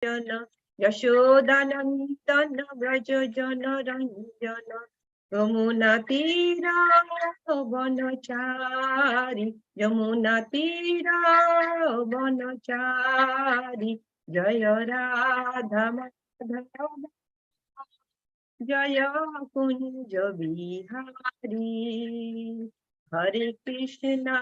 Yashodanandana Brajajana Ranjana Yamuna Tira Vanachari Yamuna Tira Vanachari Jaya Radha Madhava Jaya Kunja Bihari Hare Krishna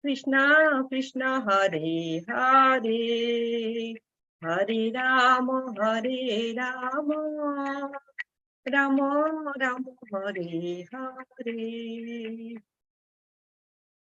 Krishna Krishna Hare Hare Hare Rama Rama Rama Hare Hare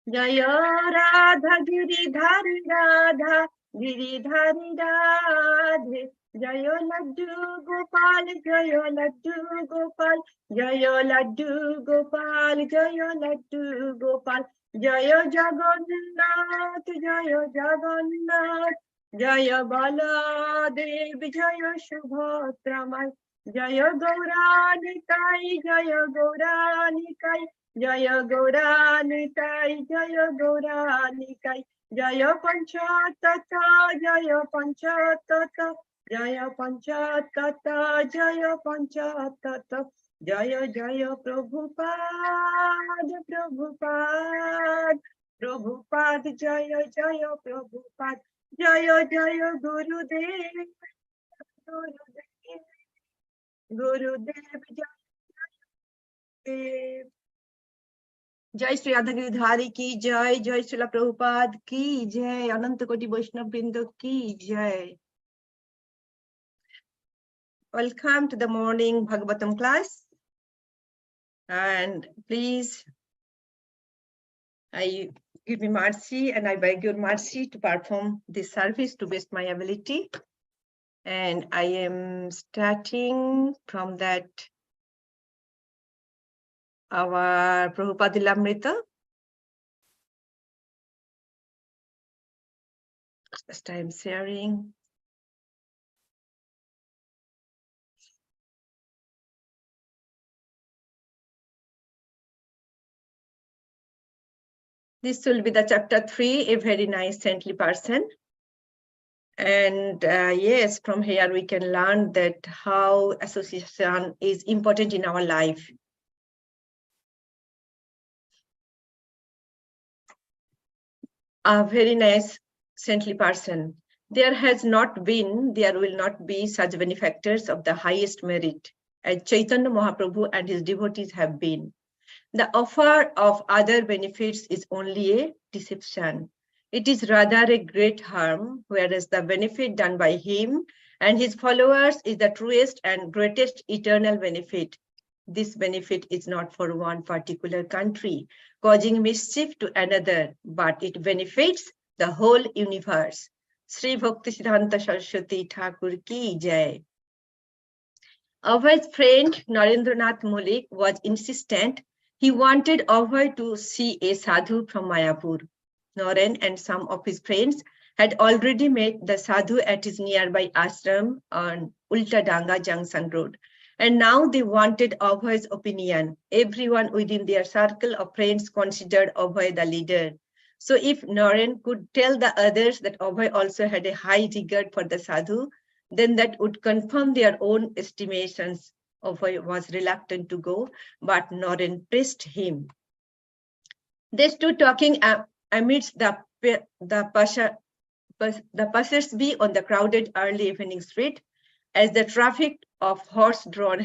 Jaya Radha Giridhari Radha Giridhari Radhe Jaya Laddu Gopal Jaya Laddu Gopal Jaya Laddu Gopal Jaya Laddu Gopal Jaya Jagannath Jaya Jagannath Jaya Baladev Jaya Subhatramai Jaya Gauranikai Jaya Gauranikai Jaya Gauranikai Jaya Gauranikai Jaya Panchatata Jaya Panchatata Jaya Panchatata Jaya Panchatata Jaya Jaya Prabhupada Prabhupada Prabhupada Jaya Jaya Prabhupada Jaya Jaya Gurudev Gurudev Gurudev Jaya जय श्री राधा गिरिधारी की जय जय श्रीला प्रभुपाद की जय अनंत कोटि वैष्णव वृंद की जय Welcome to the morning Bhagavatam class, and please I give me mercy and I beg your mercy to perform this service to best my ability, and I am starting from that our Prabhupada Lamrita. First I am sharing. This will be the chapter 3, a very nice saintly person. And yes, from here we can learn that how association is important in our life. A very nice saintly person. There will not be such benefactors of the highest merit as Chaitanya Mahaprabhu and his devotees have been. The offer of other benefits is only a deception. It is rather a great harm, whereas the benefit done by him and his followers is the truest and greatest eternal benefit. This benefit is not for one particular country, causing mischief to another, but it benefits the whole universe. Sri Bhaktisiddhanta Saraswati Thakur ki jai. Abhay's friend Narendranath Malik was insistent. He wanted Abhay to see a sadhu from Mayapur. Naren and some of his friends had already met the sadhu at his nearby ashram on Ulta Danga Junction Road. And now they wanted Abhay's opinion. Everyone within their circle of friends considered Abhay the leader. So if Naren could tell the others that Abhay also had a high regard for the sadhu, then that would confirm their own estimations. Abhay was reluctant to go, but Naren pressed him. They stood talking amidst the passers-by on the crowded early evening street, as the traffic of horse-drawn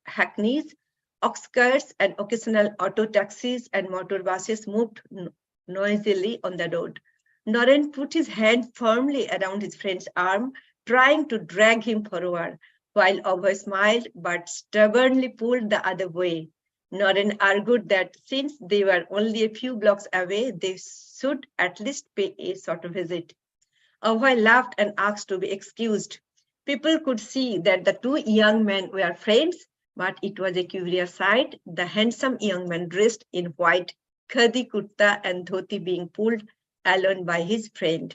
hackneys, ox carts, and occasional auto taxis and motor buses moved noisily on the road. Naren put his hand firmly around his friend's arm, trying to drag him forward, while Abhay smiled but stubbornly pulled the other way. Naren argued that since they were only a few blocks away, they should at least pay a sort of visit. Abhay laughed and asked to be excused. People could see that the two young men were friends, but it was a curious sight, the handsome young man dressed in white khadi kurta and dhoti being pulled along by his friend.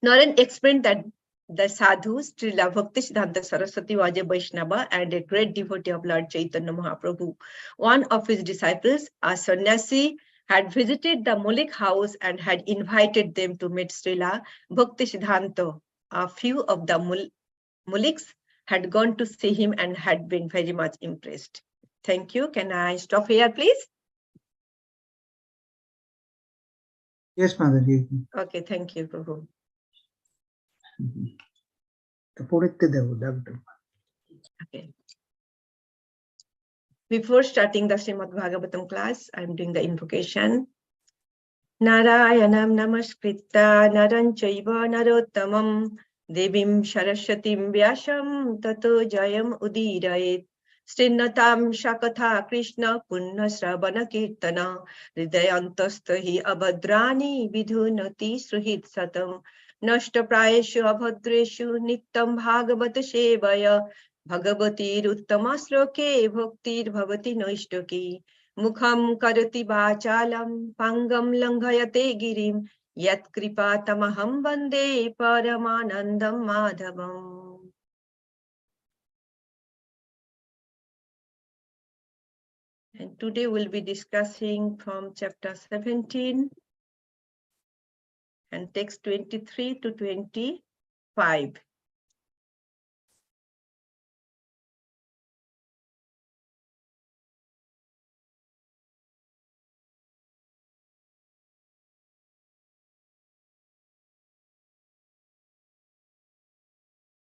Naren explained that the sadhu, Srila Bhaktisiddhanta Saraswati, was a Vaishnava and a great devotee of Lord Chaitanya Mahaprabhu. One of his disciples, a sannyasi, had visited the Mulik house and had invited them to meet Srila Bhaktisiddhanta. A few of the Muliks had gone to see him and had been very much impressed. Thank you. Can I stop here, please? Yes, Mataji. Okay, thank you, Prabhu. Okay. Before starting the Srimad Bhagavatam class, I'm doing the invocation. Narayanam namaskritta naran chaiva narottamam devim saraswatim vyasam tato jayam udirayet Srinatam shakatha krishna punna sravana kirtana hridayantastahi abhadrani vidhunati sruhit satam nashta prayeshu abhadreshu nittam bhagavat sevaya bhagavatir uttama sloke bhaktir bhavati noishtaki Mukham karati vachalam pangam langhayate girim yat kripa tamaham vande paramanandam madhavam. And today we'll be discussing from chapter 17 and text 23 to 25.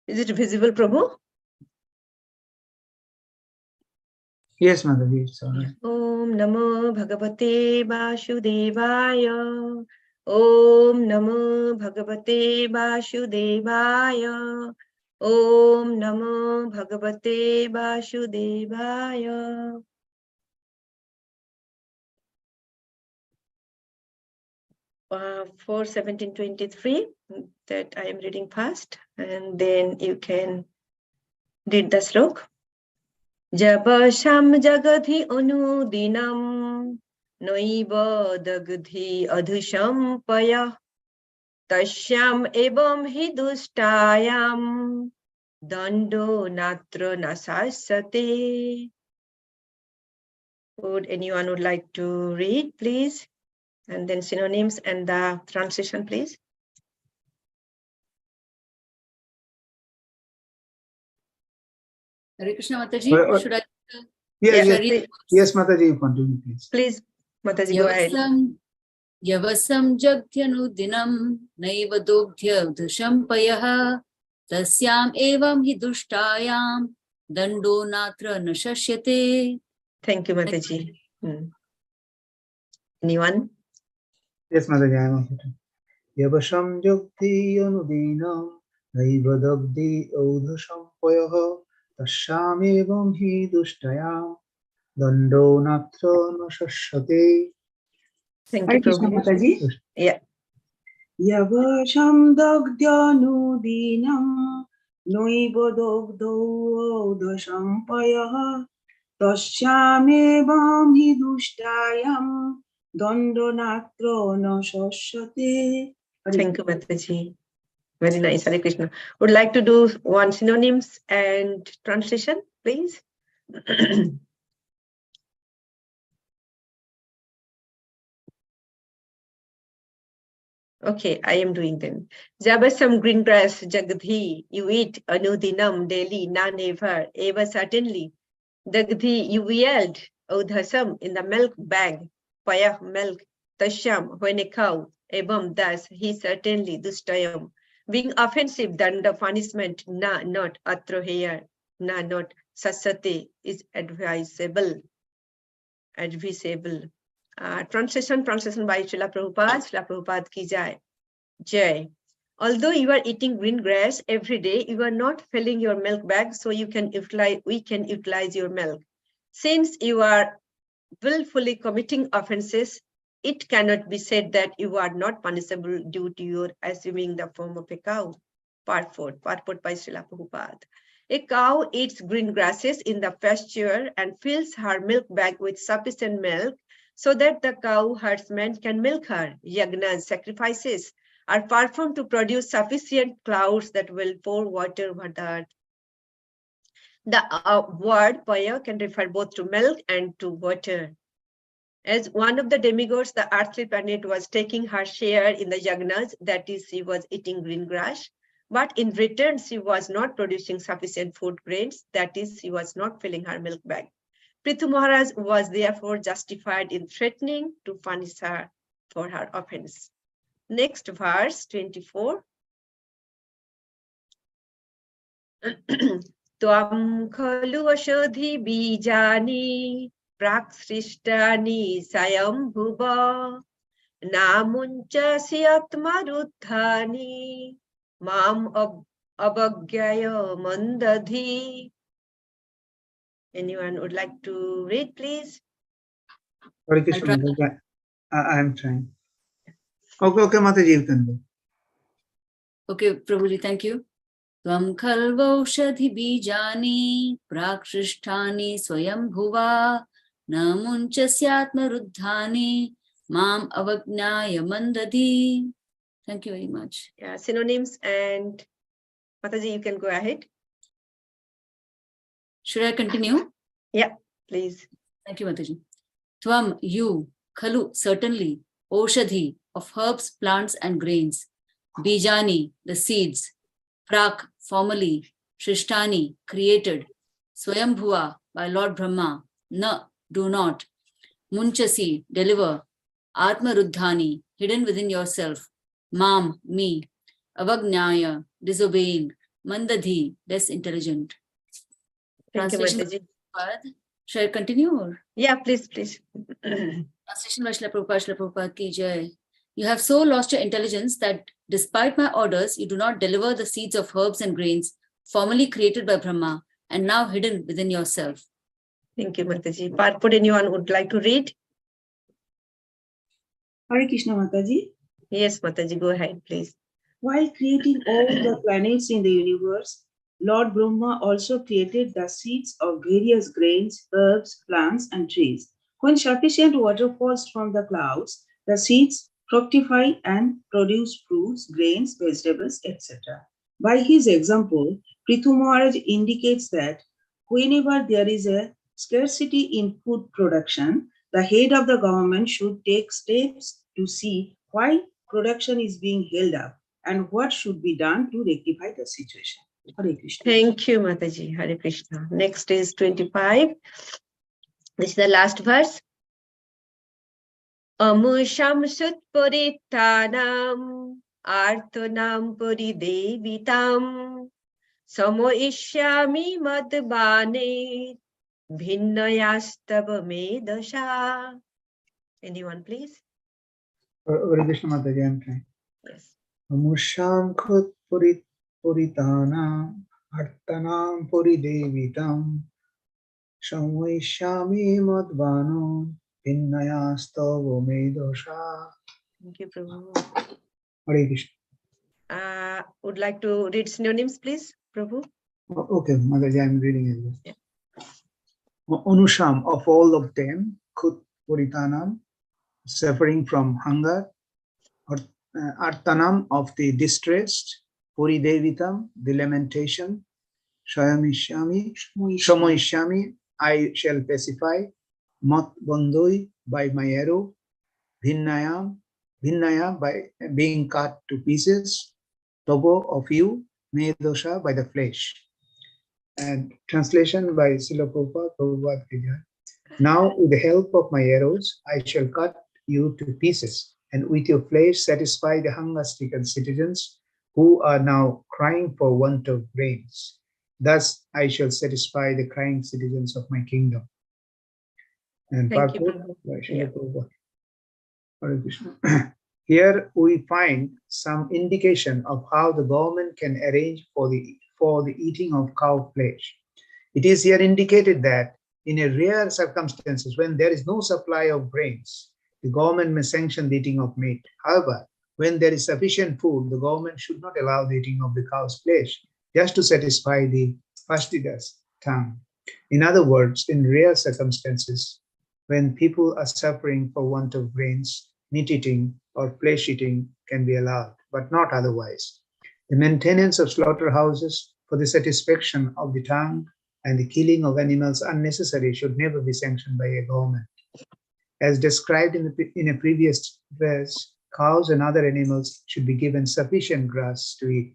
Is it visible, Prabhu? Yes, Mataji, it's all right. Om Namo Bhagavate Vasudevaya. Om Namo Bhagavate Vasudevaya. Om Namo Bhagavate Vasudevaya. For 1723, that I am reading fast, and then you can read the slok. Jabasham jagadhi anudinam noiva dagdhi adhusham paya tashyam evam hi dustayam dando natra nasasate. Would anyone would like to read, please? And then synonyms and the translation, please. Hare Krishna Mataji, should I? Yes, Mataji, you continue, please. Please, Mataji, go ahead. Yavasam jagdhyanu dinam naiva dogdhya dushampayah tasyam evam hi dushtayam dando natra nashashyate. Thank you, Mataji. Anyone? Yes, Mataji, I am also. Yavasham jagdhi anudinam naiva dagdi audhashampayah tasyam evam hi dushtayam dando natra nashashyate. Thank you, Prabhu. Mataji. Yeah. Yavasham dagdyanudinam noiva dogdo dashampayah tasyamevam hi dushtayam dandonatro nasashyate. Thank you, Mataji. Very nice. Hare Krishna. Would like to do one synonyms and translation, please? Okay, I am doing them. Jabasam green grass, Jagadhi, you eat anudinam daily, na never, ever certainly. Dagdhi, you wield udhasam in the milk bag, payah milk, tasham, when a cow, ebam thus, he certainly, dustayam. Being offensive than the punishment, na not atro here, na not sasate is advisable. Translation by Srila Prabhupada ki jai. Jai. Although you are eating green grass every day, you are not filling your milk bag, so we can utilize your milk. Since you are willfully committing offenses, it cannot be said that you are not punishable due to your assuming the form of a cow. Purport by Srila Prabhupada. A cow eats green grasses in the pasture and fills her milk bag with sufficient milk so that the cow herdsman can milk her. Yagnas, sacrifices, are performed to produce sufficient clouds that will pour water over the earth. The word paya can refer both to milk and to water. As one of the demigods, the earthly planet was taking her share in the yagnas, that is, she was eating green grass. But in return, she was not producing sufficient food grains, that is, she was not filling her milk bag. Prithu Maharaj was therefore justified in threatening to punish her for her offense. Next verse, 24. Tvam khalu ashadhi bijani praksrishtani sayambhuva namuncha siyatmaruddhani mam avagyaya mandadhi. Anyone would like to read, please? Hare Krishna, Mataji. I am trying. Okay, Mataji, you can go. Okay, Prabhuji, thank you. Tvam khalvaushadhi bijani prakshishtani swayambhuva namunchasyatma ruddhani mam avagnaya mandadi. Thank you very much. Yeah, synonyms, and Mataji, you can go ahead. Should I continue? Yeah, please. Thank you, Mataji. Tvam, you, khalu, certainly, oshadhi, of herbs, plants, and grains, bijani, the seeds, prak, formerly, shishtani, created, swayambhuva, by Lord Brahma, na, do not, munchasi, deliver, atmaruddhani, hidden within yourself, mam, me, avagnaya, disobeying, mandadhi, less intelligent. Thank you, Translation. Mataji. Shall I continue? Or? Yeah, please, please. Translation by Srila Prabhupada ki jai. You have so lost your intelligence that despite my orders, you do not deliver the seeds of herbs and grains formerly created by Brahma and now hidden within yourself. Thank you, Mataji. Purport, anyone would like to read? Hare Krishna Mataji. Yes, Mataji, go ahead, please. While creating all the planets in the universe, Lord Brahma also created the seeds of various grains, herbs, plants, and trees. When sufficient water falls from the clouds, the seeds fructify and produce fruits, grains, vegetables, etc. By his example, Prithu Maharaj indicates that whenever there is a scarcity in food production, the head of the government should take steps to see why production is being held up and what should be done to rectify the situation. Hare Krishna. Thank you, Mataji. Hare Krishna. Next is 25. This is the last verse. Amusham sutparitanam artanam paridevitam samo ishyami madbane bhinnayastava medasha. Anyone, please? Hare Krishna, Mataji, I am trying. Yes. Amusham khut Puritana Artanam Puridevitam Shamvishami Madvano Pinnayastavo Medosha. Thank you, Prabhu. Hare Krishna. Would like to read synonyms, please, Prabhu? Okay, Mataji, I am reading it. Yeah. Anusham, of all of them, Khut Puritanam, suffering from hunger, Artanam, of the distressed, Puridevitam, the lamentation, Shamoishyami, I shall pacify, Mat Bandoi, by my arrow, Bhinnaya, by being cut to pieces, Tobo, of you, Medosha, by the flesh. And translation by Srila Prabhupada ki jai. Now, with the help of my arrows, I shall cut you to pieces, and with your flesh satisfy the hunger-stricken citizens who are now crying for want of grains. Thus, I shall satisfy the crying citizens of my kingdom. And Thank you, purport Prabhu. by Yeah. Srila Prabhupada. Hare Krishna. Here we find some indication of how the government can arrange for the eating of cow flesh. It is here indicated that in a rare circumstances, when there is no supply of grains, the government may sanction the eating of meat. However, when there is sufficient food, the government should not allow the eating of the cow's flesh just to satisfy the fastidious tongue. In other words, in rare circumstances, when people are suffering for want of grains, meat eating or flesh eating can be allowed, but not otherwise. The maintenance of slaughterhouses for the satisfaction of the tongue and the killing of animals unnecessary should never be sanctioned by a government. As described in a previous verse, cows and other animals should be given sufficient grass to eat.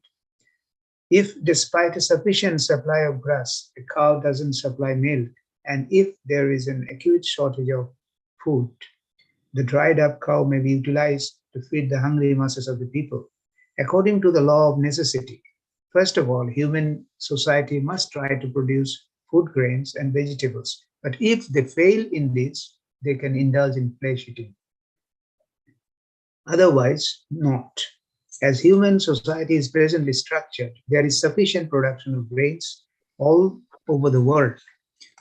If, despite a sufficient supply of grass, a cow doesn't supply milk, and if there is an acute shortage of food, the dried up cow may be utilized to feed the hungry masses of the people. According to the law of necessity, first of all, human society must try to produce food grains and vegetables. But if they fail in this, they can indulge in flesh eating. Otherwise, not. As human society is presently structured, there is sufficient production of grains all over the world.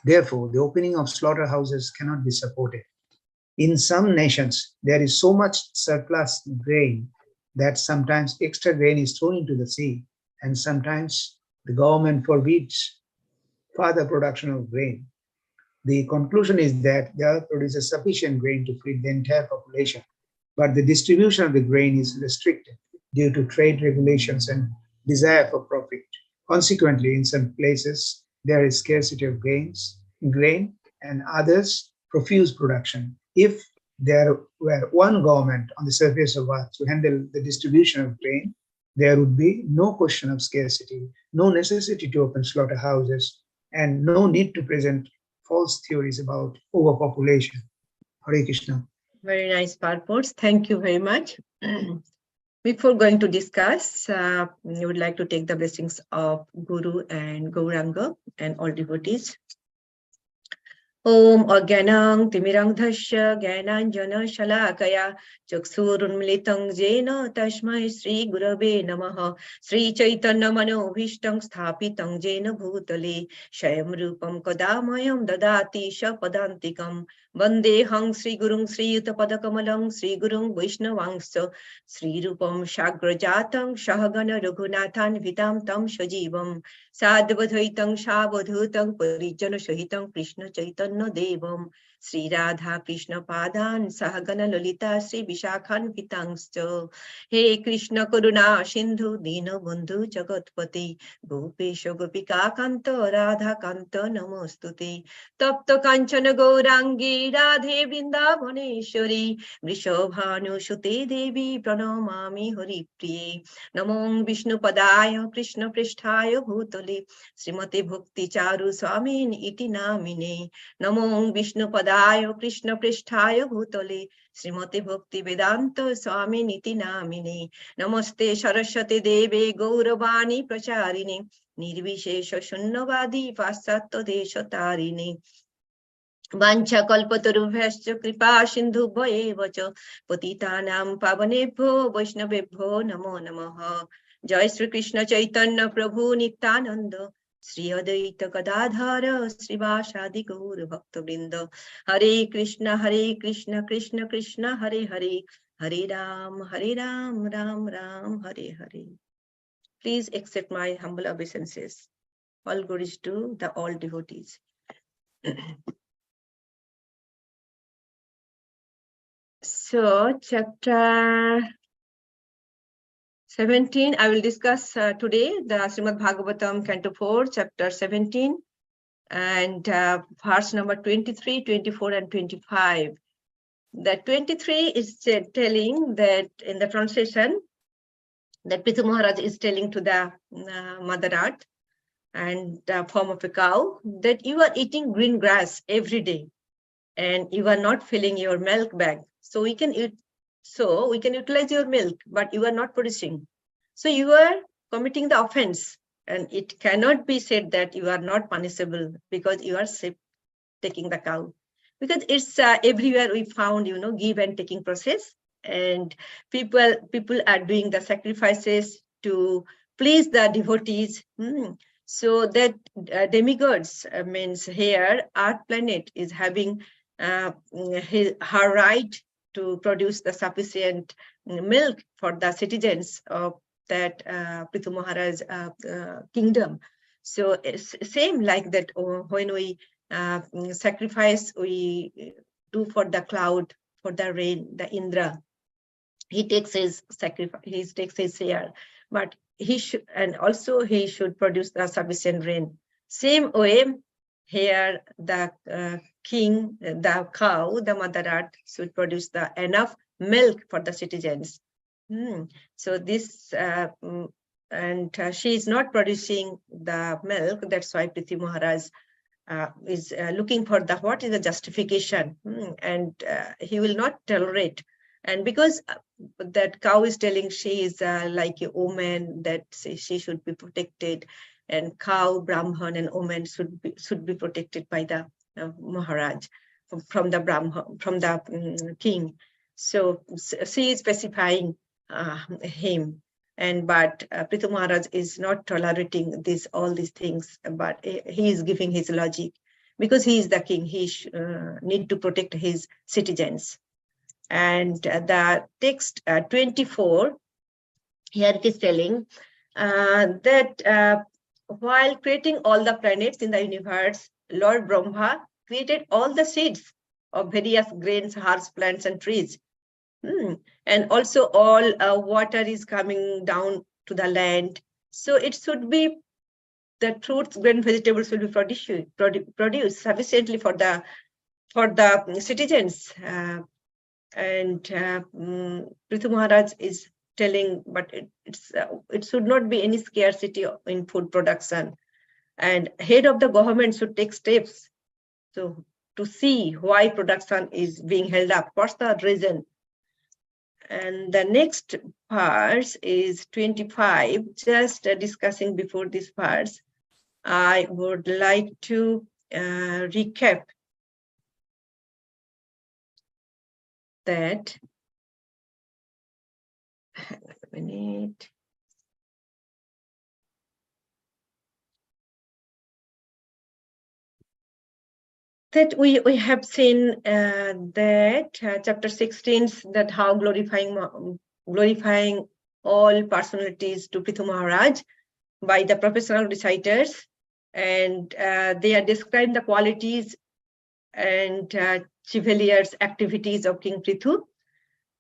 Therefore, the opening of slaughterhouses cannot be supported. In some nations, there is so much surplus grain that sometimes extra grain is thrown into the sea, and sometimes the government forbids further production of grain. The conclusion is that there produces sufficient grain to feed the entire population, but the distribution of the grain is restricted due to trade regulations and desire for profit. Consequently, in some places, there is scarcity of grain, and others profuse production. If there were one government on the surface of earth to handle the distribution of grain, there would be no question of scarcity, no necessity to open slaughterhouses, and no need to present false theories about overpopulation. Hare Krishna. Very nice purports. Thank you very much. Before going to discuss, we would like to take the blessings of Guru and Gauranga and all devotees. Om Agyanang Timirang Dhasya Gyananjana Shalakaya Chaksurunmilitang Jena Tashmai Sri Gurave Namaha Sri Chaitanya Manobhishtam Sthapitang Jena Bhutale Shayam Rupam Kadamayam Dadati Shapadantikam Vandehang Sri Gurung Sri Utapadakamalang Sri Gurung Vaishnavangsa Sri Rupam Shagrajatang Shahagana Raghunathan Vitam Tam Shajivam Sadvadhaitang Shabadhutang Parijana Shahitam Krishna Chaitanya Devam Sri Radha Krishna Padan Sahagana Lolita Sri Vishakhan Vitangscha He Krishna Karuna Sindhu Dina Bandhu Jagatpati Gopesha Gopika Kanta Radha Kanta Namostute Tapta Kanchana Gaurangi Radhe Vrindavaneshwari Vrishabhanu Shute Devi Pranamami Hari Priye Namong Vishnu Padaya Krishna Pristhaya Bhutale Srimati Bhakti Charu Swamin Iti Namine Namong Vishnu Padaya Krishna Pristhaya Bhutale Srimati Bhakti Vedanta Swamin Iti Namine Namaste Saraswati Deve Gauravani Pracharini Nirvishesha Shunnavadi Pasatta Desha Tarini Vancha kalpatarubhyascha kripa sindhu bhayevacha patitanam pavanebhyo vaishnavebhyo namo namaha. Jai Sri Krishna Chaitanya Prabhu Nityananda Sri Adaita Gadadhara Srivasadi Gaur Bhaktavrinda Hare Krishna Krishna Krishna Hare Hare Hare Ram Ram Ram Hare Hare. Please accept my humble obeisances. All glories to the all devotees. So, chapter 17, I will discuss today the Srimad Bhagavatam, Canto 4, chapter 17, and verse number 23, 24, and 25. The 23 is telling that in the translation, that Prithu Maharaj is telling to the Mother Earth and the form of a cow that you are eating green grass every day and you are not filling your milk bag. So we can utilize your milk, but you are not producing. So you are committing the offense, and it cannot be said that you are not punishable because you are taking the cow. Because it's everywhere we found, give and taking process, and people are doing the sacrifices to please the devotees. So that demigods means here, Earth planet is having her right to produce the sufficient milk for the citizens of that Prithu Maharaj kingdom. So it's same like that when we sacrifice, we do for the cloud, for the rain, the Indra. He takes his sacrifice, he takes his share, but he should, and also he should produce the sufficient rain. Same way, here the king, the cow, the mother earth should produce the enough milk for the citizens. So this, she is not producing the milk. That's why Prithi Maharaj is looking for the what is the justification, and he will not tolerate. And because that cow is telling she is like a woman, that she should be protected, and cow, Brahman, and woman should be protected by the Maharaj from the Brahman, from the king. So she is specifying him. But Prithu Maharaj is not tolerating all these things, but he is giving his logic, because he is the king. He need to protect his citizens. And the text 24 here it is telling that while creating all the planets in the universe, Lord Brahma created all the seeds of various grains, herbs, plants, and trees. And also all water is coming down to the land. So it should be the fruits, grain, vegetables will be produced sufficiently for the citizens. And Prithu Maharaj is telling, but it should not be any scarcity in food production. And head of the government should take steps to see why production is being held up. What's the reason? And the next verse is 25. Just discussing before this verse, I would like to recap that. Hang on a minute. That we have seen that chapter 16, that how glorifying all personalities to Prithu Maharaj by the professional reciters, and they are describing the qualities and chivalrous activities of King Prithu.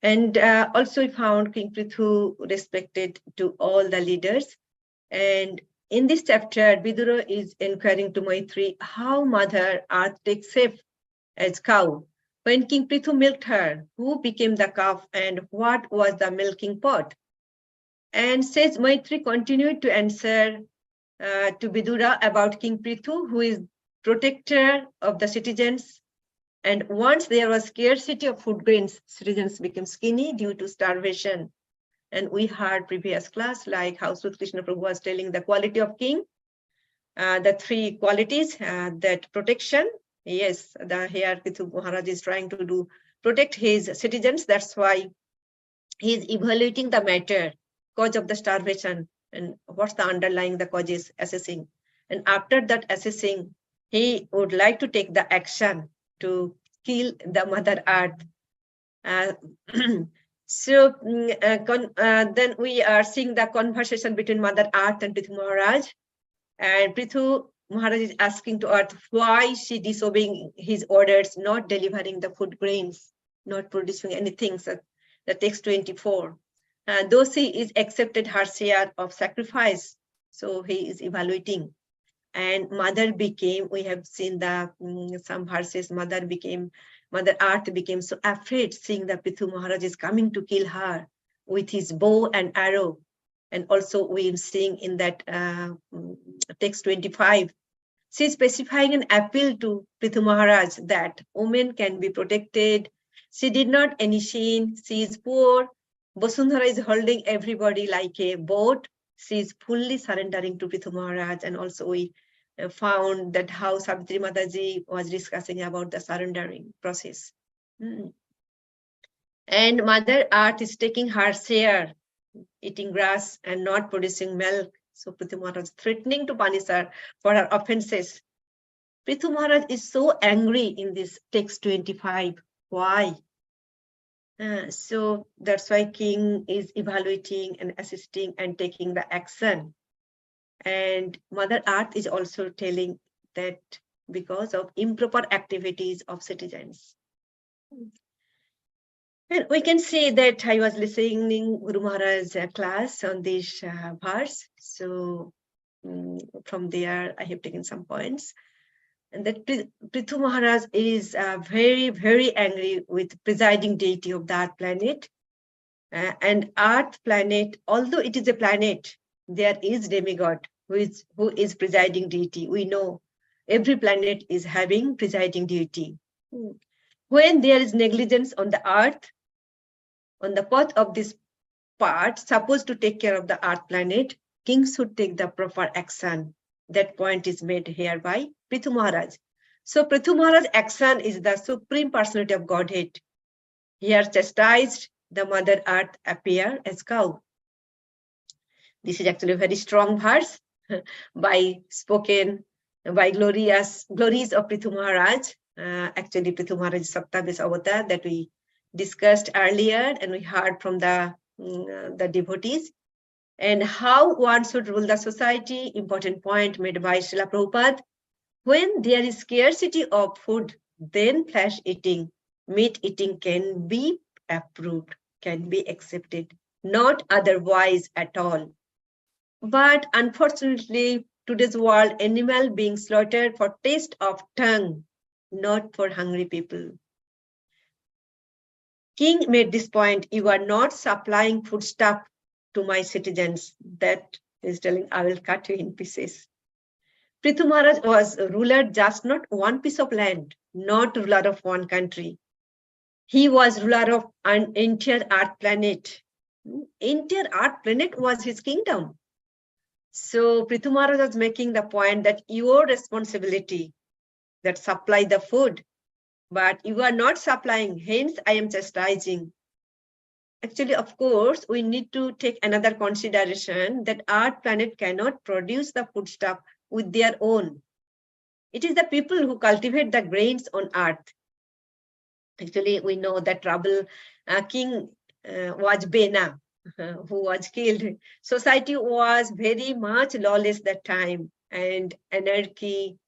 And also we found King Prithu respected to all the leaders. And in this chapter, Vidura is inquiring to Maitri how Mother Earth takes shape as cow. When King Prithu milked her, who became the calf and what was the milking pot? And says Maitri continued to answer to Vidura about King Prithu, who is protector of the citizens. And once there was scarcity of food grains, citizens became skinny due to starvation. And we heard previous class, like how Sut Krishna Prabhu was telling the quality of king, the three qualities, that protection. Yes, here Prithu Maharaj is trying to protect his citizens. That's why he is evaluating the matter, cause of the starvation, and what's the underlying the causes, assessing. And after that assessing, he would like to take the action to kill the Mother Earth. So then we are seeing the conversation between Mother Earth and Prithu Maharaj. And Prithu Maharaj is asking to Earth why she disobeying his orders, not delivering the food grains, not producing anything. So the text 24. Dasi is accepted her share of sacrifice. So he is evaluating. And Mother became, we have seen the some verses, Mother Earth became so afraid seeing that Prithu Maharaj is coming to kill her with his bow and arrow. And also we are seeing in that text 25, she is specifying an appeal to Prithu Maharaj that women can be protected. She did not any sin, she is poor. Vasundhara is holding everybody like a boat. She is fully surrendering to Prithu Maharaj. And also we found that how Savitri Mataji was discussing about the surrendering process. And Mother Earth is taking her share, eating grass and not producing milk. So Prithu Maharaj threatening to punish her for her offenses. Prithu Maharaj is so angry in this text 25. Why? So that's why King is evaluating and assisting and taking the action. And Mother Earth is also telling that because of improper activities of citizens. And we can see that I was listening Guru Maharaj's class on this verse. So from there, I have taken some points. And that Prithu Maharaj is very, very angry with presiding deity of that planet. And Earth planet, although it is a planet, there is demigod who is presiding deity. We know every planet is having presiding deity. When there is negligence on the earth, on the path of this part, supposed to take care of the earth planet, kings should take the proper action. That point is made here by Prithu Maharaj. So Prithu Maharaj's action is the supreme personality of Godhead. He has chastised the mother earth appear as cow. This is actually a very strong verse spoken by glories of Prithu Maharaj. Actually, Prithu Maharaj is Saptabis Avatar that we discussed earlier, and we heard from the devotees. And how one should rule the society, important point made by Srila Prabhupada. When there is scarcity of food, then flesh eating, meat eating can be approved, can be accepted, not otherwise at all. But unfortunately, today's world, animal being slaughtered for taste of tongue, not for hungry people. King made this point, you are not supplying foodstuff to my citizens. That is telling, I will cut you in pieces. Prithu Maharaj was ruler just not one piece of land, not ruler of one country. He was ruler of an entire earth planet. Entire earth planet was his kingdom. So Prithu Maharaj was making the point that your responsibility that supply the food, but you are not supplying, hence I am chastising. Actually, of course, we need to take another consideration that our planet cannot produce the foodstuff with their own. It is the people who cultivate the grains on earth. Actually, we know that trouble king was Bena, who was killed. Society was very much lawless that time, and anarchy,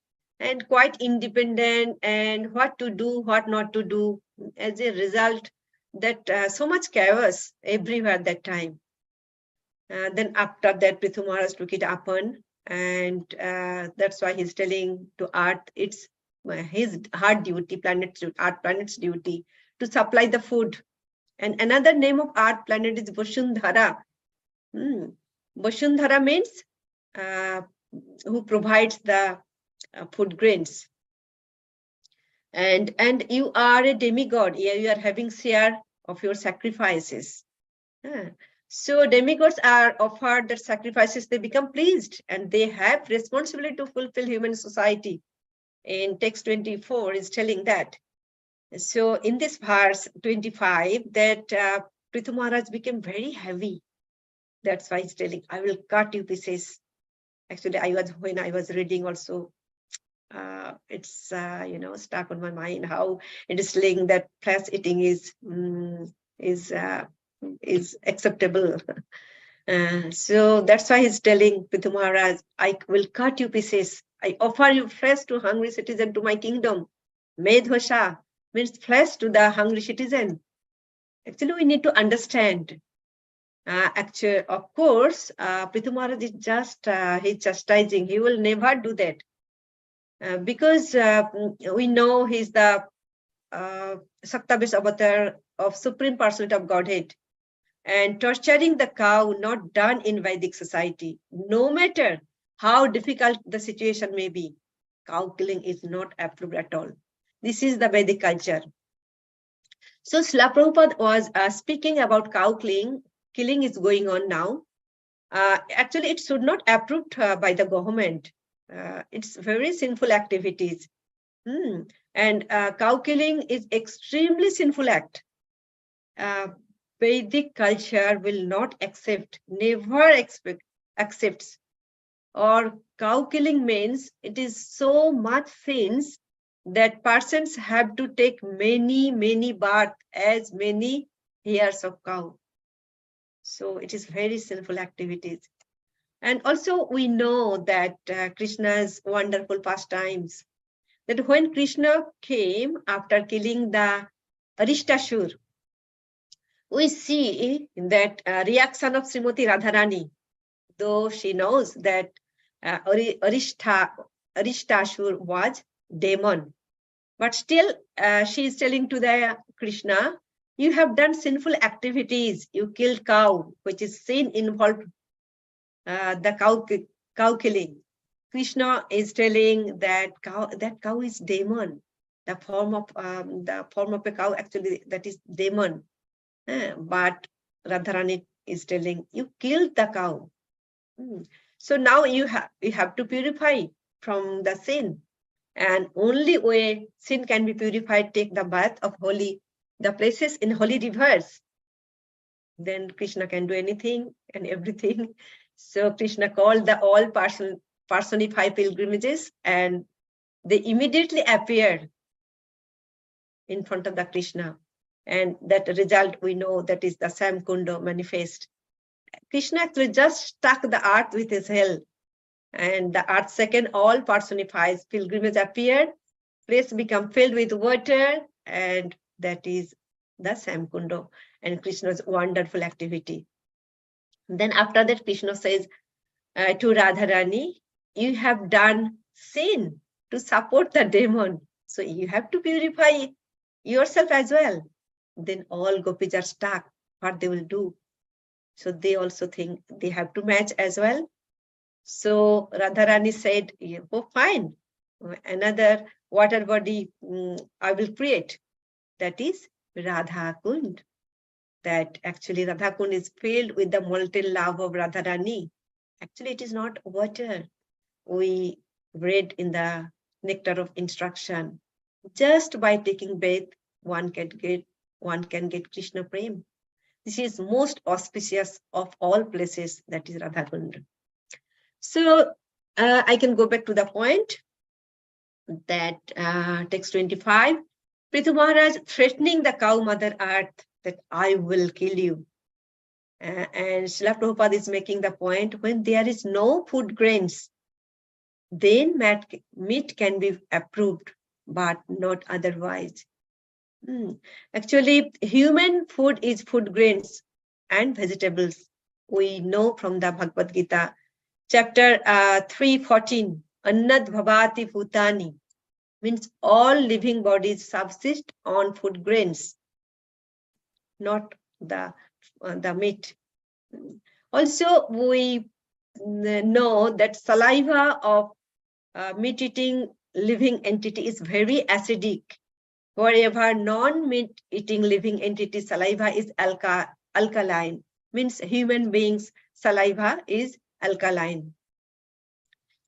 and quite independent, and what to do, what not to do. As a result, that so much chaos everywhere that time. Then after that, Prithu Maharaj took it upon, and that's why he's telling to earth, it's his hard duty, earth planet's duty to supply the food. And another name of earth planet is Vasundhara. Vasundhara means who provides the food grains. And you are a demigod. You are having share of your sacrifices. So demigods are offered their sacrifices, they become pleased, and they have responsibility to fulfill human society. In text 24 is telling that. So in this verse 25, that Prithu Maharaj became very heavy. That's why he's telling, I will cut you pieces. Actually, when I was reading also, it's stuck on my mind how it is saying that flesh eating is acceptable. So that's why he's telling Prithu Maharaj, I will cut you pieces. I offer you flesh to hungry citizen to my kingdom. Medhosha means flesh to the hungry citizen. Actually, we need to understand. Actually, of course, Prithu Maharaj is just he's chastising. He will never do that. Because we know he's the Saktabis avatar of Supreme Personality of Godhead. And torturing the cow not done in Vedic society. No matter how difficult the situation may be, cow killing is not approved at all. This is the Vedic culture. So Srila Prabhupada was speaking about cow killing. Killing is going on now. Actually, it should not approved by the government. It's very sinful activities. And cow killing is extremely sinful act. Vedic culture will not accept, never accepts. Or cow killing means it is so much sins that persons have to take many births as many hairs of cow. So it is very sinful activities. And also we know that Krishna's wonderful pastimes, that when Krishna came after killing the Arishtasur, we see that reaction of Srimati Radharani, though she knows that Arishtasur was demon. But still, she is telling to the Krishna, you have done sinful activities. You killed cow, which is sin involved, the cow killing. Krishna is telling that cow is demon. The form of a cow, actually, that is demon. But Radharani is telling, you killed the cow. So now you have to purify from the sin. And only way sin can be purified, take the bath of the places in holy rivers. Then Krishna can do anything and everything. So Krishna called the all personified pilgrimages, and they immediately appeared in front of the Krishna. And that result we know, that is the Sam Kunda manifest. Krishna actually just struck the earth with his heel, and the earth second all personifies pilgrimage appeared, place become filled with water, and that is the Sam Kunda and Krishna's wonderful activity. Then after that, Krishna says to Radharani, you have done sin to support the demon, so you have to purify yourself as well. Then all gopis are stuck, what they will do. So they also think they have to match as well. So Radharani said, oh, fine, another water body I will create. That is Radha Kund. That actually Radha Kund is filled with the molten love of Radharani. Actually, it is not water. We read in the Nectar of Instruction, just by taking bath, one can get Krishna Prem. This is most auspicious of all places, that is Radha Kund. So I can go back to the point that text 25, Prithu Maharaj threatening the cow mother earth that I will kill you. And Srila Prabhupada is making the point, when there is no food grains, then meat can be approved, but not otherwise. Actually, human food is food grains and vegetables. We know from the Bhagavad Gita, chapter 3:14, Annad Bhavati Bhutani, means all living bodies subsist on food grains, not the meat. Also, we know that saliva of meat-eating living entity is very acidic. Wherever non-meat eating living entity saliva is alkaline, means human beings' saliva is alkaline.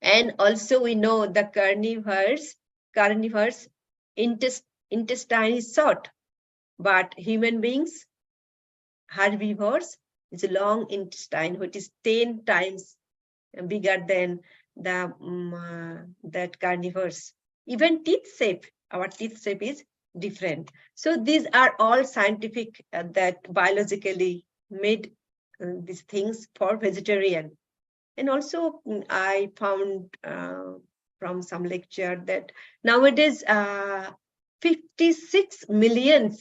And also we know the carnivores intestine is short, but human beings, herbivores, is a long intestine, which is 10 times bigger than that carnivores. Even teeth shape, our teeth shape is different. So these are all scientific that biologically made these things for vegetarian. And also I found from some lecture that nowadays 56 million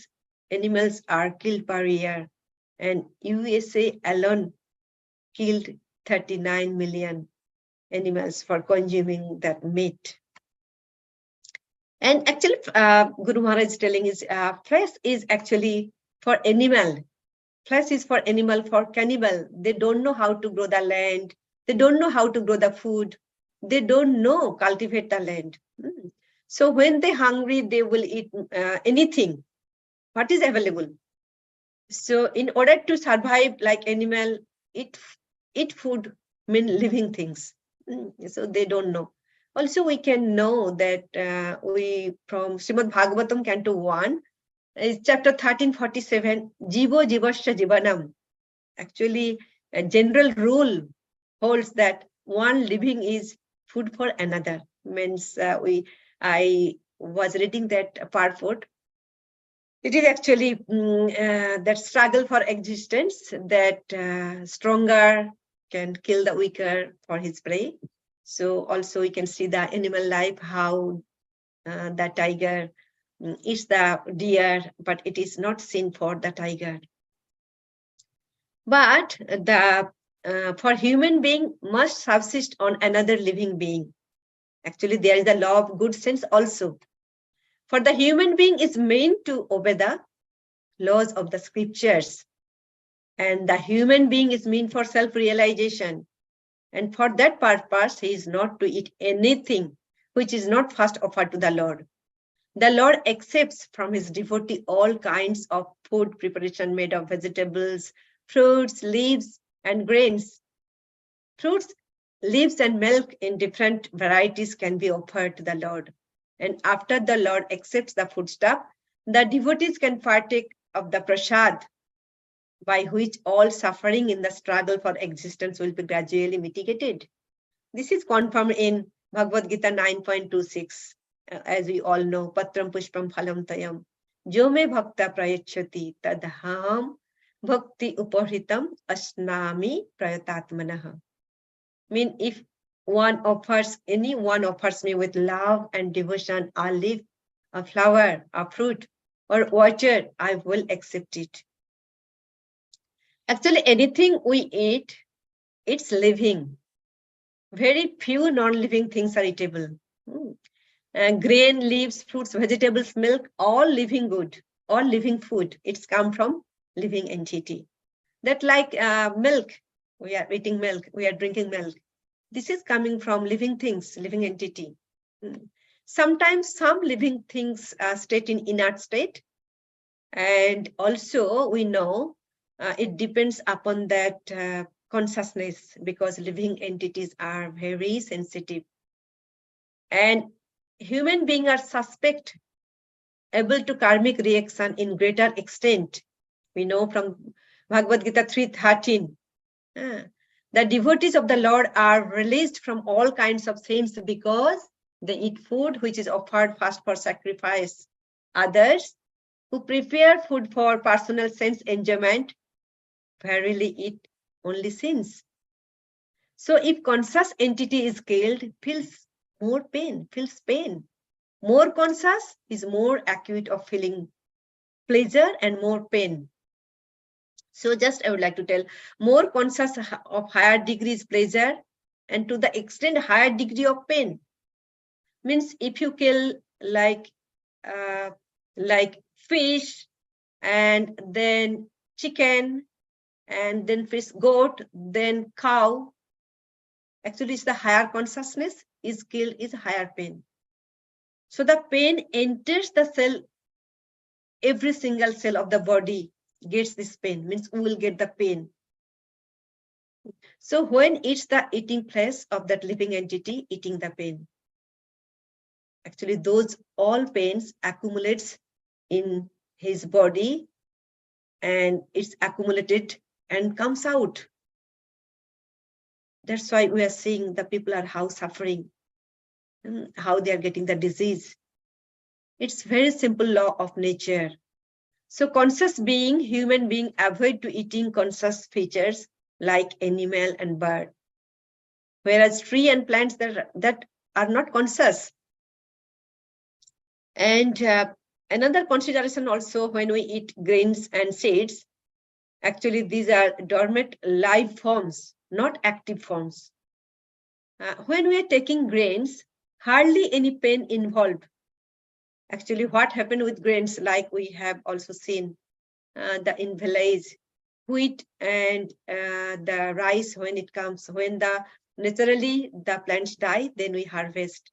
animals are killed per year, and USA alone killed 39 million animals for consuming that meat. And actually, Guru Maharaj is telling is flesh is actually for animal. Flesh is for animal, for cannibal. They don't know how to grow the land. They don't know how to grow the food. They don't know cultivate the land. So when they're hungry, they will eat anything. What is available? So in order to survive like animal, eat food mean living things. So they don't know. Also, we can know that we from Srimad Bhagavatam Canto 1, is chapter 1347, Jivo Jivasya Jivanam. Actually, a general rule holds that one living is food for another. Means I was reading that purport. It is actually that struggle for existence, that stronger can kill the weaker for his prey. So also we can see the animal life, how the tiger eats the deer, but it is not sin for the tiger. But the for human being must subsist on another living being. Actually, there is a law of good sense also. For the human being is meant to obey the laws of the scriptures. And the human being is meant for self-realization. And for that purpose, he is not to eat anything which is not first offered to the Lord. The Lord accepts from his devotee all kinds of food preparation made of vegetables, fruits, leaves, and grains. Fruits, leaves, and milk in different varieties can be offered to the Lord. And after the Lord accepts the foodstuff, the devotees can partake of the prasad, by which all suffering in the struggle for existence will be gradually mitigated. This is confirmed in Bhagavad Gita 9.26. As we all know, Patram Pushpam Phalam Tayam. Jo me bhakta prayachati tadham bhakti upahritam asnami prayatatmanaha. Mean if anyone offers me with love and devotion a leaf, a flower, a fruit, or water, I will accept it. Actually, anything we eat, it's living. Very few non-living things are eatable. And grain, leaves, fruits, vegetables, milk, all living good, all living food. It's come from living entity. That like milk, we are eating milk, we are drinking milk. This is coming from living things, living entity. Sometimes some living things state in inert state. And also we know it depends upon that consciousness, because living entities are very sensitive. And human beings are suspect, able to karmic reaction in greater extent. We know from Bhagavad Gita 3:13. The devotees of the Lord are released from all kinds of sins because they eat food which is offered first for sacrifice. Others who prepare food for personal sense enjoyment verily eat only sins. So if conscious entity is killed, feels more pain, feels pain. More conscious is more acute of feeling pleasure and more pain. So just I would like to tell, more conscious of higher degrees pleasure, and to the extent higher degree of pain. Means if you kill like fish, and then chicken, and then fish, goat, then cow, actually it's the higher consciousness is killed, is higher pain. So the pain enters the cell, every single cell of the body gets this pain, means we will get the pain. So when it's the eating place of that living entity eating the pain, actually those all pains accumulates in his body, and it's accumulated and comes out. That's why we are seeing the people are how suffering, how they are getting the disease. It's very simple law of nature. So conscious being, human being, avoid to eating conscious features like animal and bird, whereas tree and plants that are not conscious. And another consideration also, when we eat grains and seeds, actually these are dormant live forms, not active forms. When we are taking grains, hardly any pain involved. Actually, what happened with grains, like we have also seen in village, wheat and the rice, when it comes, when naturally the plants die, then we harvest.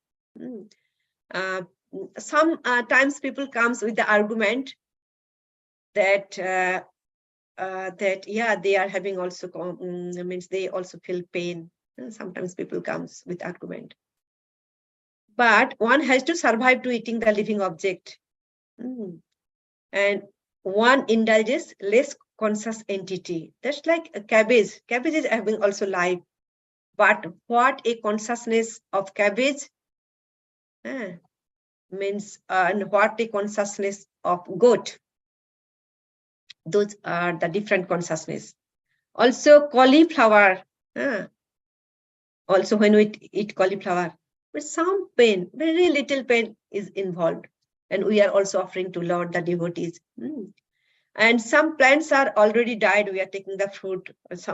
Sometimes people comes with the argument that yeah, they are having also means they also feel pain. Sometimes people comes with argument, but one has to survive to eating the living object, and one indulges less conscious entity. That's like a cabbage. Cabbage is having also life, but what a consciousness of cabbage means, and what a consciousness of goat. Those are the different consciousness. Also cauliflower. Also when we eat cauliflower, with some pain, very little pain is involved. And we are also offering to Lord the devotees. And some plants are already died. We are taking the fruit.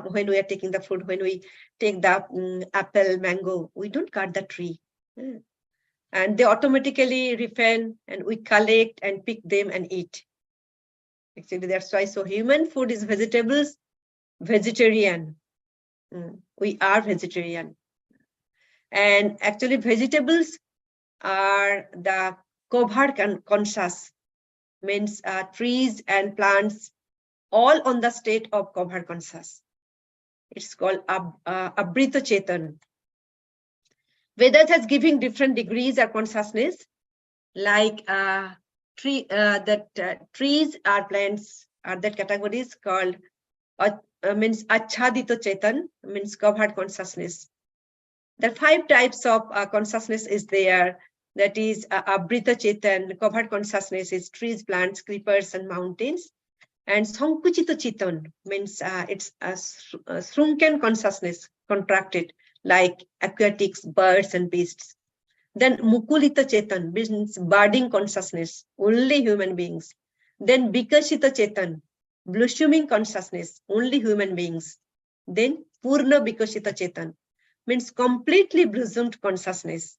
When we are taking the fruit, when we take the apple, mango, we don't cut the tree. And they automatically refine, and we collect and pick them and eat. Actually, that's why. So human food is vegetables, vegetarian. We are vegetarian. And actually vegetables are the covered conscious, means trees and plants all on the state of covered conscious. It's called Abrita Chetan. Vedas has given different degrees of consciousness, like trees are plants, are that categories called means Achhadita Chetan, means covered consciousness. The 5 types of consciousness is there. That is Abrita Chetan, covered consciousness is trees, plants, creepers, and mountains. And Sankuchita Chetan means it's a shrunken consciousness, contracted, like aquatics, birds, and beasts. Then Mukulita Chetan means budding consciousness, only human beings. Then Vikashita Chetan, blossoming consciousness, only human beings. Then Purna Vikashita Chetan means completely blossomed consciousness.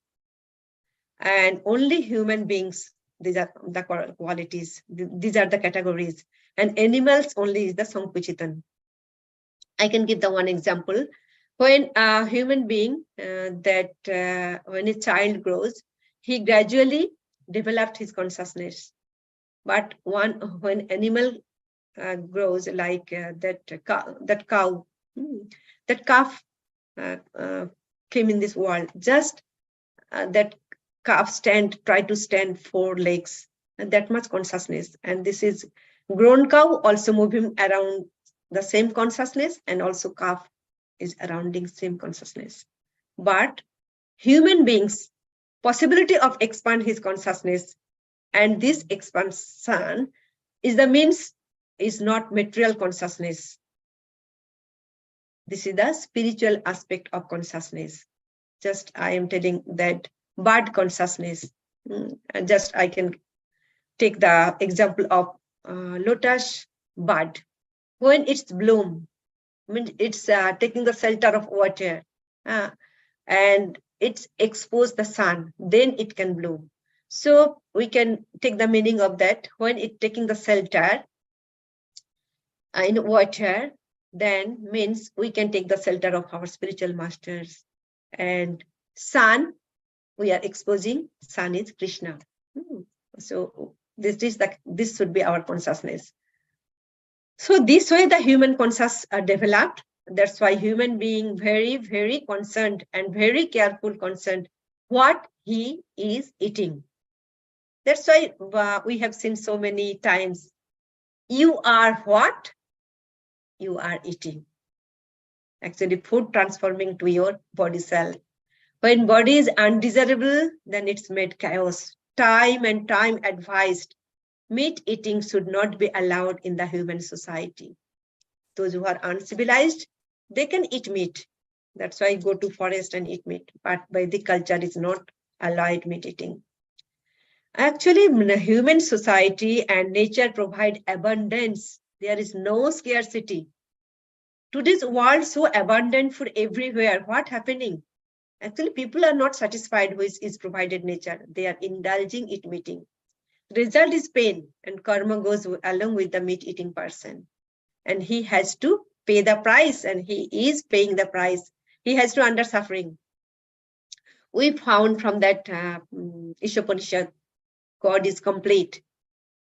And only human beings, these are the qualities, these are the categories. And animals only is the Sankuchitan. I can give the one example. When a human being, when a child grows, he gradually developed his consciousness. But when animal grows, like that cow, that calf came in this world, just that calf try to stand 4 legs, and that much consciousness. And this is grown cow also moving around the same consciousness, and also calf is surrounding same consciousness. But human beings, possibility of expand his consciousness, and this expansion is the means, is not material consciousness. This is the spiritual aspect of consciousness. Just I am telling that bud consciousness. And just I can take the example of lotus bud. When it's bloom, I mean, it's taking the shelter of water and it's exposed the sun, then it can bloom. So we can take the meaning of that. When it's taking the shelter in water, then means we can take the shelter of our spiritual masters. And sun, we are exposing, sun is Krishna. So this should be our consciousness. So this way the human consciousness are developed. That's why human being very, very concerned and very careful concerned what he is eating. That's why we have seen so many times, you are what you are eating. Actually, food transforming to your body cell. When body is undesirable, then it's made chaos. Time and time advised, meat eating should not be allowed in the human society. Those who are uncivilized, they can eat meat. That's why go to forest and eat meat. But Vedic culture is not allowed meat eating. Actually, the human society and nature provide abundance. There is no scarcity. Today's world so abundant food everywhere. What happening? Actually, people are not satisfied with is provided nature. They are indulging it meeting. Result is pain, and karma goes along with the meat-eating person. And he has to pay the price, and he is paying the price. He has to under suffering. We found from that Ishopanishad, God is complete.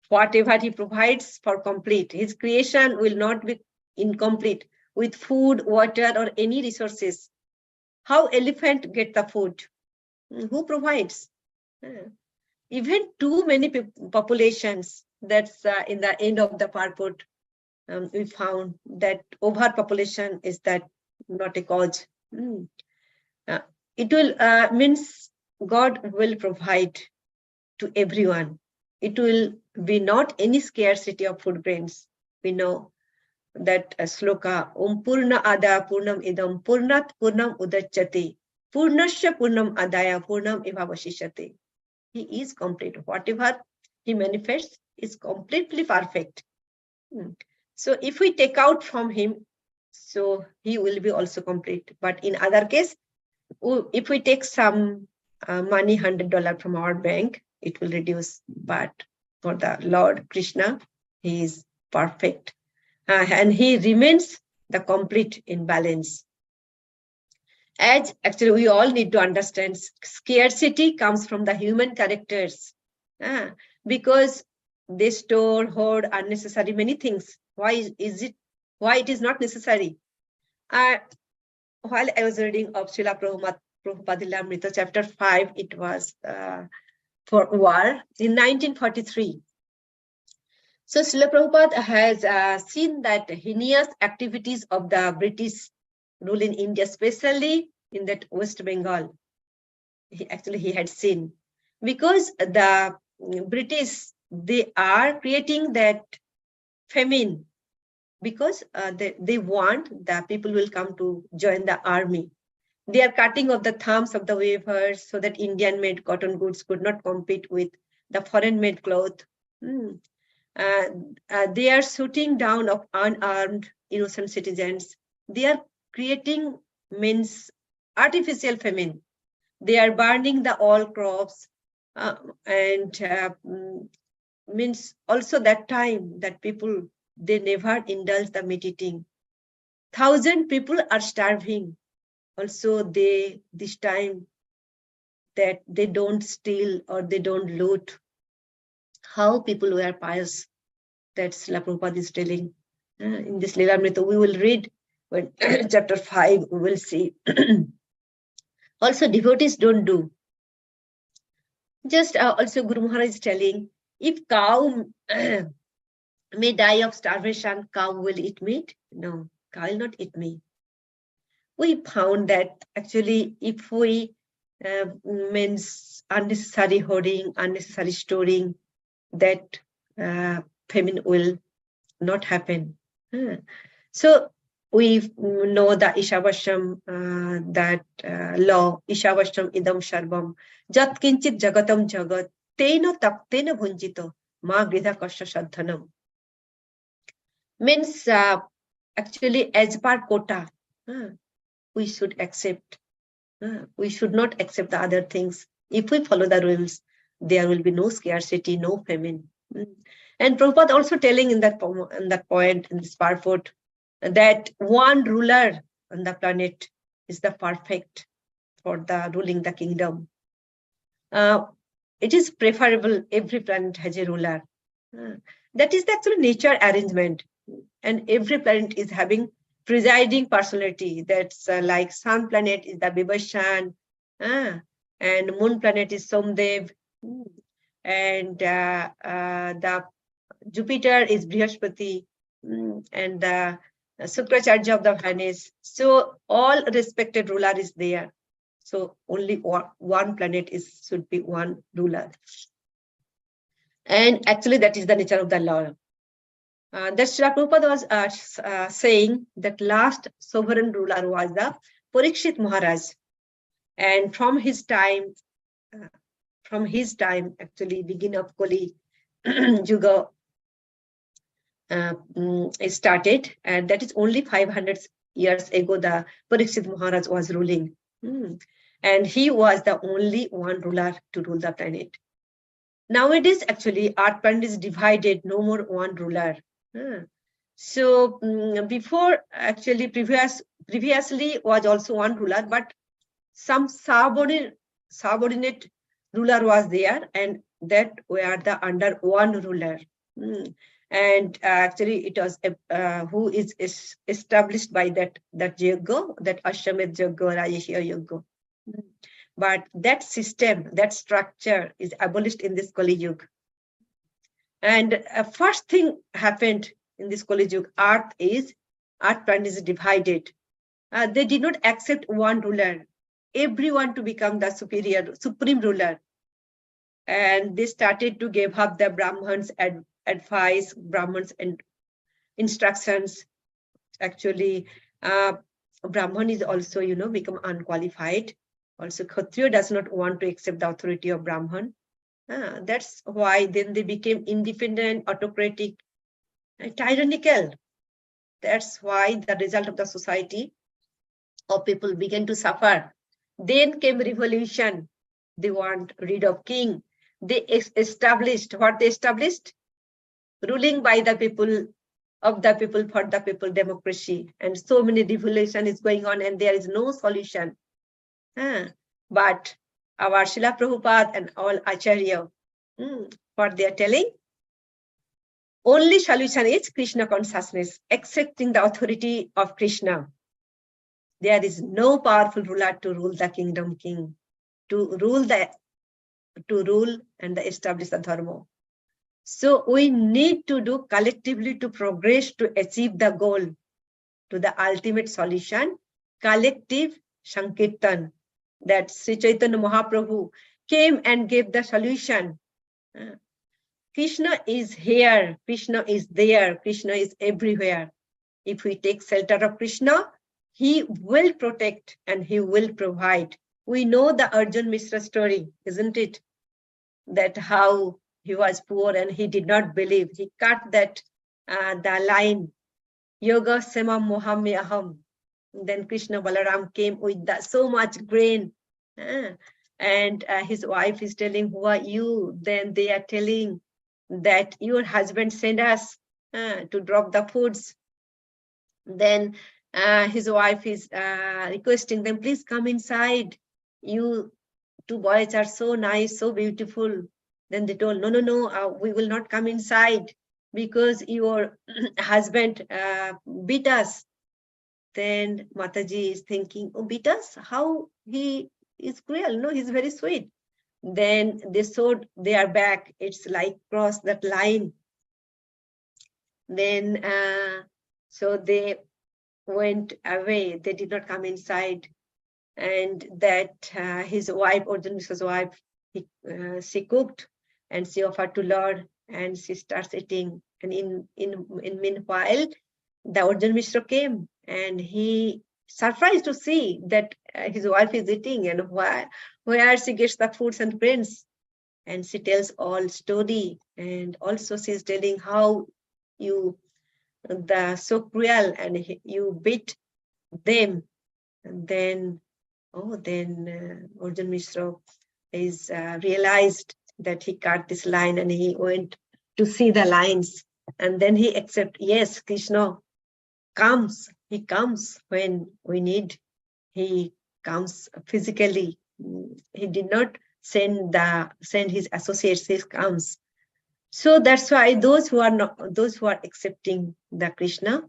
Whatever he provides for complete. His creation will not be incomplete with food, water, or any resources. How elephant get the food? Who provides? Even too many populations, that's in the end of the purport, we found that overpopulation is that not a cause. It will means God will provide to everyone. It will be not any scarcity of food grains. We know that sloka, Purna Ada Purnam Idam Purnat Purnam Udachyate Purnasya Purnam Adaya Purnam Ivavashishate. He is complete. Whatever he manifests is completely perfect. So if we take out from him, so he will be also complete. But in other case, if we take some money, $100 from our bank, it will reduce. But for the Lord Krishna, he is perfect. And he remains the complete in balance. As actually we all need to understand, scarcity comes from the human characters. Because they store, hoard unnecessary many things. Why it is not necessary? While I was reading of Srila Prabhupada Lilamrita, chapter 5, it was for war in 1943. So Srila Prabhupada has seen that heinous activities of the British rule in India, especially in that West Bengal. He had seen, because the British, they are creating that famine, because they want the people will come to join the army. They are cutting off the thumbs of the weavers so that Indian-made cotton goods could not compete with the foreign-made cloth. They are shooting down of unarmed innocent citizens. They are creating artificial famine. They are burning the all crops, and means also that time that people, they never indulge the meat eating. 1,000 people are starving. Also, this time that they don't steal or they don't loot. How people were pious, that Srila Prabhupada is telling. In this Lilamrita, we will read when chapter 5, we will see. Also, devotees don't do. Just also Guru Maharaj is telling, if cow may die of starvation, cow will eat meat? No, cow will not eat meat. We found that actually if we means unnecessary hoarding, unnecessary storing, that famine will not happen. So we know the Ishavasham, that law, Ishavasham idam sharvam, jat kinchit jagatam jagat, tena taktena bhunjito, ma gridha kasha sadhanam. Means actually as per quota, we should accept. We should not accept the other things. If we follow the rules, there will be no scarcity, no famine. And Prabhupada also telling in that point, in this purport, that one ruler on the planet is the perfect for the ruling the kingdom. It is preferable every planet has a ruler. That is the actual nature arrangement. And every planet is having presiding personality. That's like sun planet is the Bibashan, and moon planet is Somdev, and the Jupiter is Brihaspati, and the Sukracharya of the Venus. So all respected ruler is there. So only one planet should be one ruler. And actually that is the nature of the law. That Srila Prabhupada was saying that last sovereign ruler was the Parikshit Maharaj. And from his time, actually beginning of Kali Yuga started, and that is only 500 years ago the Parikshit Maharaj was ruling. And he was the only one ruler to rule the planet. Nowadays, actually, our planet is divided, no more one ruler. So before, actually, previously was also one ruler, but some subordinate ruler was there, and that were under one ruler. And actually, it was who is established by that Yajna, that Ashwamedh Yajna, Rajasuya Yajna. But that system, that structure is abolished in this Kali Yuga. And first thing happened in this Kali Yuga, Earth planet is divided. They did not accept one ruler, everyone to become the supreme ruler. And they started to give up the Brahmans advice, Brahmans and instructions. Actually, Brahman is also, become unqualified. Also, Kshatriya does not want to accept the authority of Brahman. That's why then they became independent, autocratic, and tyrannical. That's why the result of the society of people began to suffer. Then came revolution. They want rid of king. They established what they established? Ruling by the people, of the people, for the people, democracy. And so many revolution is going on and there is no solution. But our Srila Prabhupada and all Acharya, what they are telling? Only solution is Krishna consciousness, accepting the authority of Krishna. There is no powerful ruler to rule the kingdom king, to rule and establish the dharma. So we need to do collectively to progress, to achieve the goal, to the ultimate solution, collective Sankirtan, that Sri Chaitanya Mahaprabhu came and gave the solution. Krishna is here, Krishna is there, Krishna is everywhere. If we take shelter of Krishna, he will protect and he will provide. We know the Arjun Mishra story, isn't it? That how he was poor and he did not believe. He cut that the line, Yoga Sema Mohami Aham. Then Krishna Balaram came with so much grain. And his wife is telling, who are you? Then they are telling that your husband sent us to drop the foods. Then his wife is requesting them, please come inside. You two boys are so nice, so beautiful. Then they told, no, we will not come inside because your husband beat us. Then Mataji is thinking, oh, beat us? How he is cruel? No, he's very sweet. Then they showed their back. It's like cross that line. Then, so they went away. They did not come inside. And that his wife, Arjun Mishra's wife, she cooked and she offered to Lord and she starts eating. And in meanwhile, the Arjun Mishra came and he surprised to see that his wife is eating and where she gets the foods and grains. And she tells all story. And also she's telling how you, so cruel and you beat them. And then, Arjun Mishra is realized that he cut this line and he went to see the lines. And then he accepts, yes, Krishna comes. He comes when we need. He comes physically. He did not send his associates. He comes. So that's why those who are accepting the Krishna,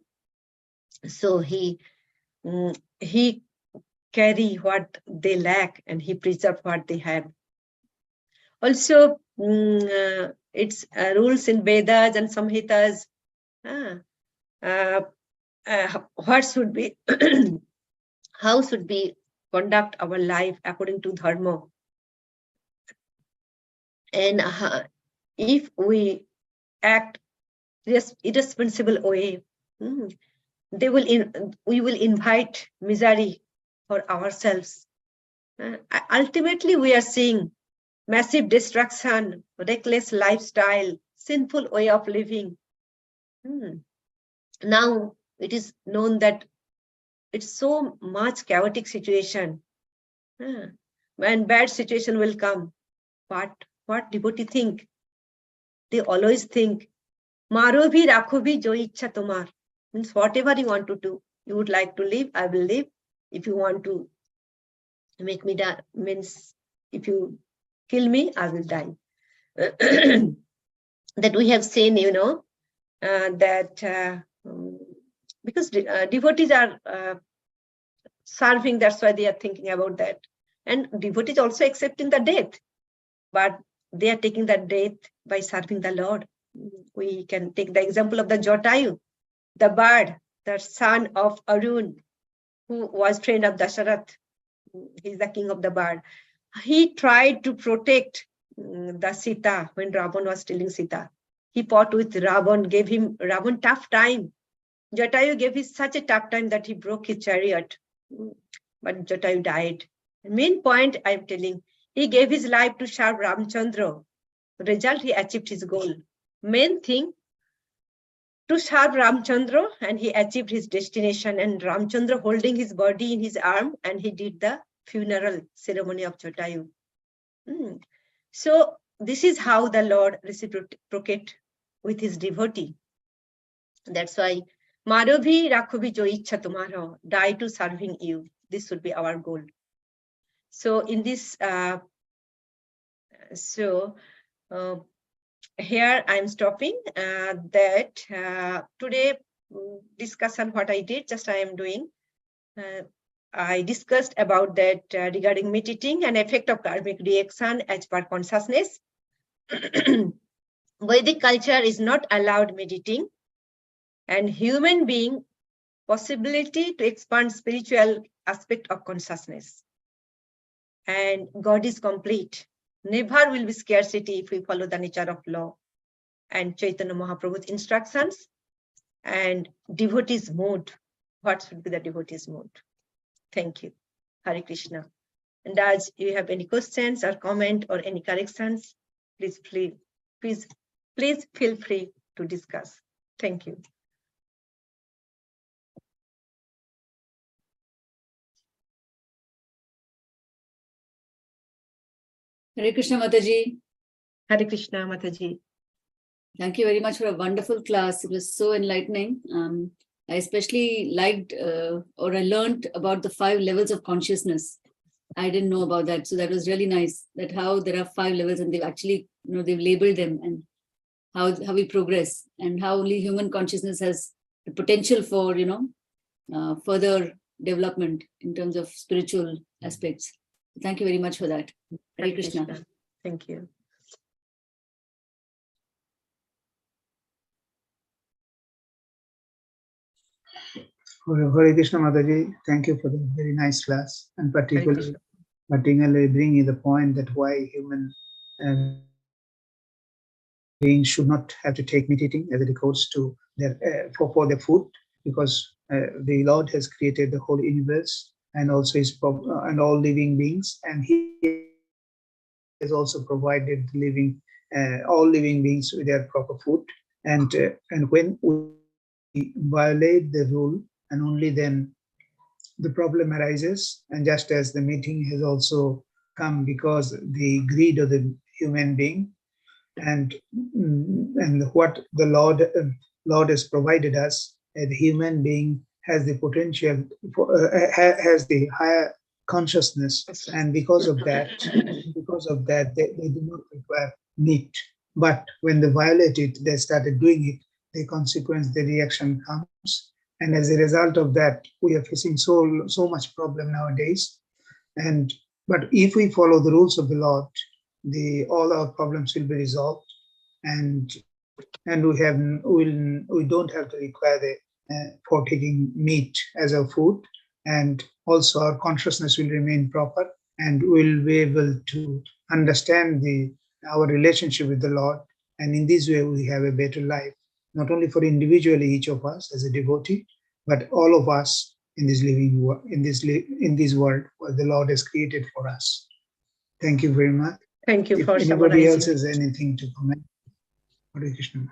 so he carry what they lack and he preserve what they have. Also, it's rules in Vedas and Samhitas. What should be, how should we conduct our life according to dharma? And if we act irresponsible way, we will invite misery for ourselves. Ultimately, we are seeing massive destruction, reckless lifestyle, sinful way of living. Now it is known that it's so much chaotic situation. When bad situation will come, but what devotee think? They always think, Maro bhi rakho bhi jo ichha tomar. Means whatever you want to do, you would like to live, I will live. If you want to make me die, means if you kill me, I will die. That we have seen, that because devotees are serving, that's why they are thinking about that. And devotees also accepting the death, but they are taking the death by serving the Lord. We can take the example of the Jatayu, the bird, the son of Arun, who was friend of Dasharath. He's the king of the bird. He tried to protect the Sita when Ravan was stealing Sita. He fought with Ravan, gave him Ravan tough time. Jatayu gave him such a tough time that he broke his chariot. But Jatayu died. The main point I'm telling, he gave his life to serve Ramchandra. Result, he achieved his goal. Main thing, to serve Ramchandra, and he achieved his destination. And Ramchandra holding his body in his arm, and he did the funeral ceremony of Jatayu. So this is how the Lord reciprocate with his devotee. That's why Madhavi Rakhobi jo ichha tumhara, die to serving you. This should be our goal. So in this, here I'm stopping that today discussion what I did, just I am doing. I discussed about that regarding meditating and effect of karmic reaction as per consciousness. Vedic culture is not allowed meditating, and human being possibility to expand spiritual aspect of consciousness. And God is complete. Never will be scarcity if we follow the nature of law and Chaitanya Mahaprabhu's instructions. And devotee's mode. What should be the devotee's mode? Thank you. Hare Krishna. And as you have any questions or comment or any corrections, please feel free to discuss. Thank you. Hare Krishna Mataji. Hare Krishna Mataji. Thank you very much for a wonderful class. It was so enlightening. I especially liked or I learned about the 5 levels of consciousness. I didn't know about that. So that was really nice, that how there are 5 levels and they've actually, they've labeled them, and how we progress, and how only human consciousness has the potential for, further development in terms of spiritual aspects. Thank you very much for that. Hare Krishna. Thank you. Hare Krishna Mataji, thank you for the very nice class, and particularly bringing the point that why human beings should not have to take meat eating as it goes to their for their food, because the Lord has created the whole universe and also and all living beings, and He has also provided all living beings with their proper food. And when we violate the rule, and only then the problem arises. And just as the meeting has also come because the greed of the human being, and what the Lord has provided us, the human being has the potential has the higher consciousness, and because of that they do not require meat. But when they violate it, they started doing it, the consequence, the reaction comes. And as a result of that, we are facing so much problem nowadays. But if we follow the rules of the Lord, all our problems will be resolved, and we don't have to require for taking meat as our food, and also our consciousness will remain proper, and we'll be able to understand our relationship with the Lord. And in this way, we have a better life, not only for individually each of us as a devotee, but all of us in this in this world what the Lord has created for us. Thank you very much. Thank you. If for anybody else has anything to comment, Hare Krishna.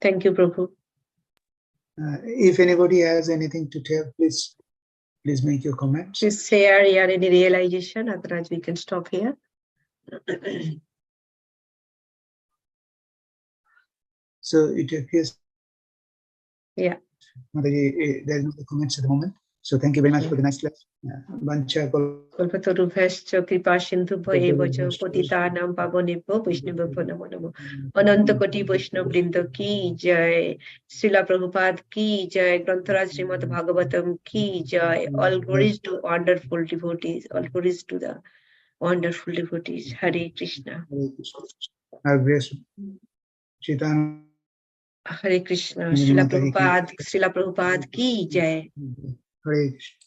Thank you, Prabhu. If anybody has anything to tell, please make your comments. Please share your any realization, otherwise we can stop here. So it appears, Yeah. Mataji, there are no comments at the moment. So thank you very much for the nice class. Bancha Kalpatarubhyascha kripa sindhubhyo eva cha patitanam pavanebhyo vaishnavabhyo namo namo. Ananta Koti Vaishnav Vrinda ki jai. Srila Prabhupada ki jai. Grantharaj Srimad Bhagavatam ki jai. All glories to wonderful devotees. All glories to the wonderful devotees. Hare Krishna. Hare Krishna. Chaitanya. Hare Krishna. Srila Prabhupada ki jai. Hare Krishna.